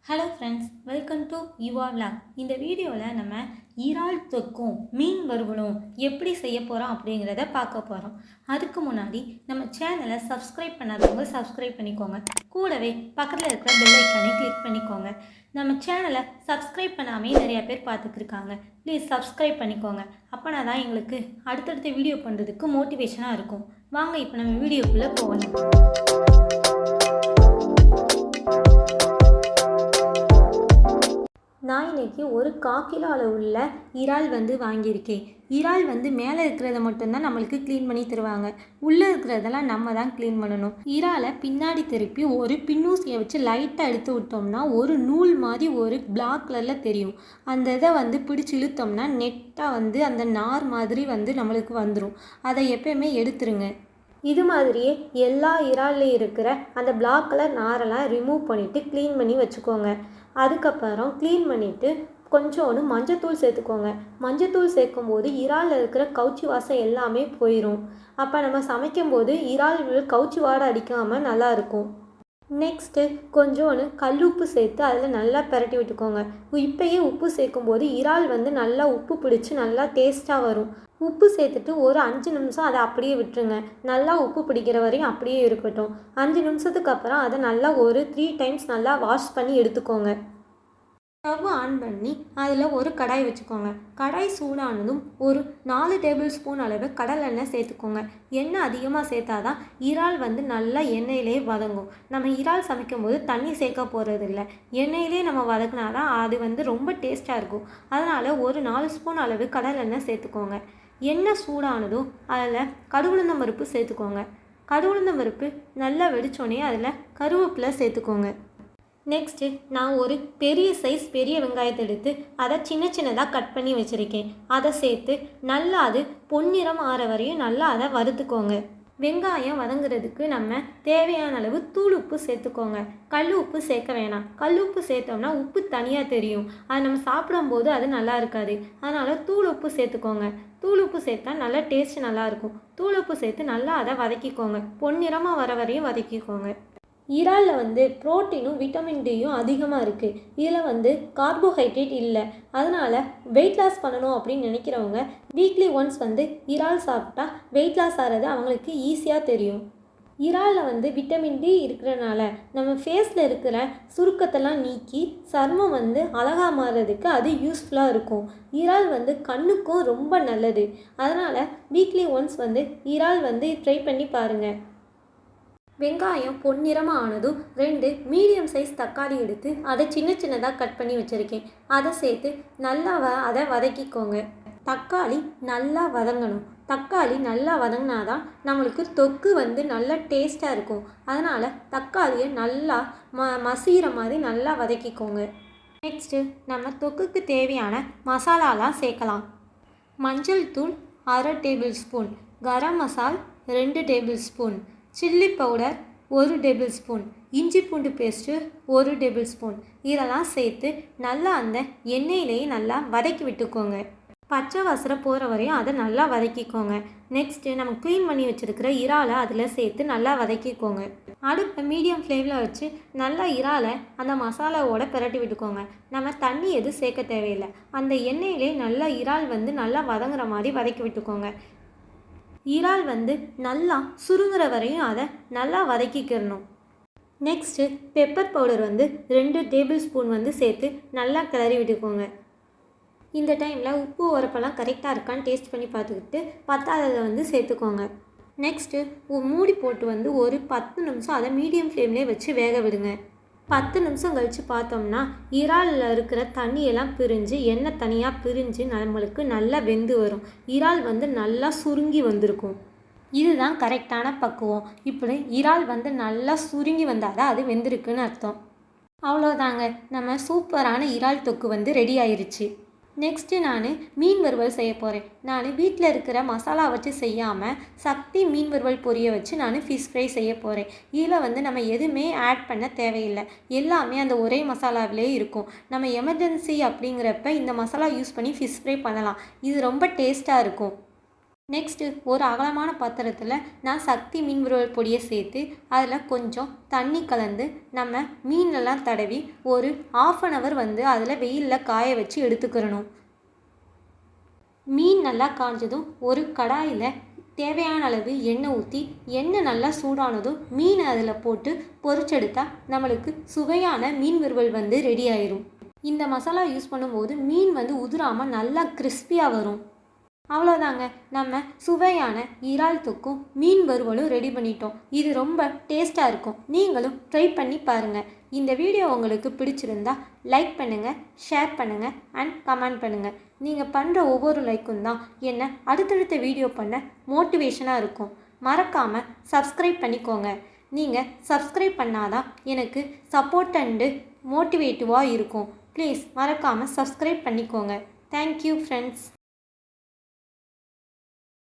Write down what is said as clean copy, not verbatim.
Hello friends, welcome to Yuva vlog. இந்த வீடியோவில் நம்ம இறால் தொக்கும் மீன் வறுவலும் எப்படி செய்ய போகிறோம் அப்படிங்கிறத பார்க்க போகிறோம். அதுக்கு முன்னாடி நம்ம சேனலை சப்ஸ்கிரைப் பண்ணாதவங்க சப்ஸ்கிரைப் பண்ணிக்கோங்க. கூடவே பக்கத்தில் இருக்கிற பெல் ஐக்கானை கிளிக் பண்ணிக்கோங்க. நம்ம சேனலை சப்ஸ்கிரைப் பண்ணாமே நிறையா பேர் பார்த்துட்ருக்காங்க. ப்ளீஸ் சப்ஸ்கிரைப் பண்ணிக்கோங்க. அப்போனா தான் எங்களுக்கு அடுத்தடுத்த வீடியோ பண்ணுறதுக்கு மோட்டிவேஷனாக இருக்கும். வாங்க இப்போ நம்ம வீடியோக்குள்ளே போகலாம். நான் இன்றைக்கி ஒரு 1/4 கிலோ அளவுள்ள இறால் வாங்கியிருக்கேன். இறால் மேலே இருக்கிறத மட்டும்தான் நம்மளுக்கு க்ளீன் பண்ணி தருவாங்க. உள்ளே இருக்கிறதெல்லாம் நம்ம தான் க்ளீன் பண்ணணும். இறாலை பின்னாடி திருப்பி ஒரு பின்னூசியை வச்சு லைட்டாக எடுத்து விட்டோம்னா ஒரு நூல் மாதிரி ஒரு பிளாக் கலரில் தெரியும். அந்த இதை பிடிச்சி இழுத்தோம்னா நெட்டாக அந்த நார் மாதிரி நம்மளுக்கு வந்துடும். அதை எப்பயுமே எடுத்துருங்க. இது மாதிரியே எல்லா இறால்லையும் இருக்கிற அந்த பிளாக் கலர் நாரெல்லாம் ரிமூவ் பண்ணிவிட்டு க்ளீன் பண்ணி வச்சுக்கோங்க. அதுக்கப்புறம் க்ளீன் பண்ணிவிட்டு கொஞ்சோண்டு மஞ்சத்தூள் சேர்த்துக்கோங்க. மஞ்சத்தூள் சேர்க்கும்போது இறாலில் இருக்கிற கவுச்சி வாசம் எல்லாமே போயிடும். அப்போ நம்ம சமைக்கும்போது இறால் கவுச்சி வாடை அடிக்காமல் நல்லாயிருக்கும். நெக்ஸ்ட்டு கொஞ்சோண்டு கல்லுப்பு சேர்த்து அதில் நல்லா பிரட்டி விட்டுக்கோங்க. இப்போயே உப்பு சேர்க்கும்போது இறால் நல்லா உப்பு பிடிச்சி நல்லா டேஸ்ட்டாக வரும். உப்பு சேர்த்துட்டு ஒரு 5 நிமிஷம் அதை அப்படியே விட்டுருங்க. நல்லா உப்பு பிடிக்கிற வரையும் அப்படியே இருக்கட்டும். 5 நிமிஷத்துக்கு அப்புறம் அதை நல்லா ஒரு 3 டைம்ஸ் நல்லா வாஷ் பண்ணி எடுத்துக்கோங்க. ஸ்டவ் ஆன் பண்ணி அதில் ஒரு கடாய் வச்சுக்கோங்க. கடாய் சூடானதும் ஒரு 4 டேபிள் ஸ்பூன் அளவு கடலெண்ணெய் சேர்த்துக்கோங்க. எண்ணெய் அதிகமாக சேர்த்தாதான் இறால் நல்லா எண்ணெயிலே வதங்கும். நம்ம இறால் சமைக்கும்போது தண்ணி சேர்க்க போகிறது இல்லை. எண்ணெயிலே நம்ம வதக்கினாதான் அது ரொம்ப டேஸ்ட்டாக இருக்கும். அதனால் ஒரு 4 ஸ்பூன் அளவு கடலெண்ணெய் சேர்த்துக்கோங்க. எண்ணெய் சூடானதும் அதில் கடுகுளுந்தம் பருப்பு சேர்த்துக்கோங்க. கடுகுளுந்தம் பருப்பு நல்லா வெடித்தோடனே அதில் கருவேப்பிலை சேர்த்துக்கோங்க. நெக்ஸ்ட்டு நான் ஒரு பெரிய சைஸ் பெரிய வெங்காயத்தை எடுத்து அதை சின்ன சின்னதாக கட் பண்ணி வச்சுருக்கேன். அதை சேர்த்து நல்லா அது பொன்னிறம் ஆற வரையும் நல்லா அதை வறுத்துக்கோங்க. வெங்காயம் வதங்குறதுக்கு நம்ம தேவையான அளவு தூள் உப்பு சேர்த்துக்கோங்க. கல் உப்பு சேர்க்க வேணாம். கல் உப்பு சேர்த்தோம்னா உப்பு தனியாக தெரியும். அது நம்ம சாப்பிடும்போது அது நல்லா இருக்காது. அதனால் தூள் உப்பு சேர்த்துக்கோங்க. தூள் உப்பு சேர்த்தா நல்லா டேஸ்ட் நல்லாயிருக்கும். தூள் உப்பு சேர்த்து நல்லா அதை வதக்கிக்கோங்க. பொன்னிறமாக வர வரையும் வதக்கிக்கோங்க. இறாலில் புரோட்டீனும் விட்டமின் டியும் அதிகமாக இருக்குது. இதில் கார்போஹைட்ரேட் இல்லை. அதனால் வெயிட் லாஸ் பண்ணணும் அப்படின்னு நினைக்கிறவங்க வீக்லி ஒன்ஸ் இறால் சாப்பிட்டா வெயிட் லாஸ் ஆகிறது அவங்களுக்கு ஈஸியாக தெரியும். இறாலில் விட்டமின் டி இருக்கிறனால நம்ம ஃபேஸில் இருக்கிற சுருக்கத்தெல்லாம் நீக்கி சர்மம் அழகாக மாறுறதுக்கு அது யூஸ்ஃபுல்லாக இருக்கும். இறால் கண்ணுக்கும் ரொம்ப நல்லது. அதனால் வீக்லி ஒன்ஸ் இறால் ட்ரை பண்ணி பாருங்கள். வெங்காயம் பொன்னிறமாக ஆனதும் 2 மீடியம் சைஸ் தக்காளி எடுத்து அதை சின்ன சின்னதாக கட் பண்ணி வச்சுருக்கேன். அதை சேர்த்து நல்லா அதை வதக்கிக்கோங்க. தக்காளி நல்லா வதங்கணும். தக்காளி நல்லா வதங்கினாதான் நம்மளுக்கு தொக்கு நல்லா டேஸ்ட்டாக இருக்கும். அதனால் தக்காளியை நல்லா மசிகிற மாதிரி நல்லா வதக்கிக்கோங்க. நெக்ஸ்ட்டு நம்ம தொக்குக்கு தேவையான மசாலாலாம் சேர்க்கலாம். மஞ்சள் தூள் 1/2 டேபிள் ஸ்பூன், கரம் மசால் 2 table spoon, chilli powder 1 table spoon, இஞ்சி பூண்டு பேஸ்ட்டு 1 டேபிள் ஸ்பூன் இதெல்லாம் சேர்த்து நல்லா அந்த எண்ணெயிலேயே நல்லா வதக்கி விட்டுக்கோங்க. பச்சை வாசனை போகிற வரையும் அதை நல்லா வதக்கிக்கோங்க. நெக்ஸ்ட்டு நம்ம க்ளீன் பண்ணி வச்சுருக்கிற இறாலை அதில் சேர்த்து நல்லா வதக்கிக்கோங்க. அடுப்பை மீடியம் ஃப்ளேமில் வச்சு நல்லா இறாலை அந்த மசாலாவோட பிரட்டி விட்டுக்கோங்க. நம்ம தண்ணி எதுவும் சேர்க்க தேவையில்லை. அந்த எண்ணெயிலே நல்லா இறால் நல்லா வதங்குற மாதிரி வதக்கி விட்டுக்கோங்க. இறால் நல்லா சுருங்குற வரையும் அதை நல்லா வதக்கிக்கிறணும். Next pepper powder 2 tablespoon சேர்த்து நல்லா கிளறி விட்டுக்கோங்க. இந்த டைமில் உப்பு உரப்பெல்லாம் கரெக்டாக இருக்கான்னு டேஸ்ட் பண்ணி பார்த்துக்கிட்டு பத்தாததை சேர்த்துக்கோங்க. நெக்ஸ்ட்டு மூடி போட்டு ஒரு 10 நிமிஷம் அதை மீடியம் ஃப்ளேம்லேயே வச்சு வேக விடுங்க. 10 நிமிஷம் கழித்து பார்த்தோம்னா இறாலில் இருக்கிற தண்ணியெல்லாம் பிரிஞ்சு எண்ணெய் தனியாக பிரிஞ்சு நம்மளுக்கு நல்லா வெந்து வரும். இறால் நல்லா சுருங்கி வந்திருக்கும். இதுதான் கரெக்டான பக்குவம். இப்படி இறால் நல்லா சுருங்கி வந்தால் தான் அது வெந்திருக்குன்னு அர்த்தம். அவ்வளோதாங்க, நம்ம சூப்பரான இறால் தொக்கு ரெடி ஆயிடுச்சு. நெக்ஸ்ட்டு நான் மீன் வறுவல் செய்ய போகிறேன். நான் வீட்டில் இருக்கிற மசாலா வச்சு செய்யாமல் சக்தி மீன் வறுவல் பொரியை வச்சு நான் ஃபிஷ் ஃப்ரை செய்ய போகிறேன். இதில் நம்ம எதுவுமே ஆட் பண்ண தேவையில்லை. எல்லாமே அந்த ஒரே மசாலாவிலே இருக்கும். நம்ம எமர்ஜென்சி அப்படிங்கிறப்ப இந்த மசாலா யூஸ் பண்ணி ஃபிஷ் ஃப்ரை பண்ணலாம். இது ரொம்ப டேஸ்ட்டாக இருக்கும். நெக்ஸ்ட்டு ஒரு அகலமான பாத்திரத்தில் நான் சக்தி மீன் வறுவல் பொடியை சேர்த்து அதில் கொஞ்சம் தண்ணி கலந்து நம்ம மீனெல்லாம் தடவி ஒரு 1/2 hour வந்து அதில் வெயிலில் காய வச்சு எடுத்துக்கிறணும். மீன் நல்லா காஞ்சதும் ஒரு கடாயில் தேவையான அளவு எண்ணெய் ஊற்றி எண்ணெய் நல்லா சூடானதும் மீனை அதில் போட்டு பொரிச்செடுத்தா நம்மளுக்கு சுவையான மீன் வறுவல் வந்து ரெடி ஆயிரும். இந்த மசாலா யூஸ் பண்ணும்போது மீன் வந்து உதிராமல் நல்லா கிறிஸ்பியாக வரும். அவ்வளோதாங்க, நம்ம சுவையான இறால் தொக்கும் மீன் வறுவலும் ரெடி பண்ணிட்டோம். இது ரொம்ப டேஸ்ட்டாக இருக்கும். நீங்களும் ட்ரை பண்ணி பாருங்கள். இந்த வீடியோ உங்களுக்கு பிடிச்சிருந்தா லைக் பண்ணுங்கள், ஷேர் பண்ணுங்கள் அண்ட் கமெண்ட் பண்ணுங்கள். நீங்கள் பண்ணுற ஒவ்வொரு லைக்கும் தான் என்னை அடுத்தடுத்த வீடியோ பண்ண மோட்டிவேஷனாக இருக்கும். மறக்காமல் சப்ஸ்கிரைப் பண்ணிக்கோங்க. நீங்கள் சப்ஸ்கிரைப் பண்ணாதான் எனக்கு சப்போர்ட் அண்டு மோட்டிவேட்டிவாக இருக்கும். ப்ளீஸ் மறக்காமல் சப்ஸ்கிரைப் பண்ணிக்கோங்க. Thank you friends.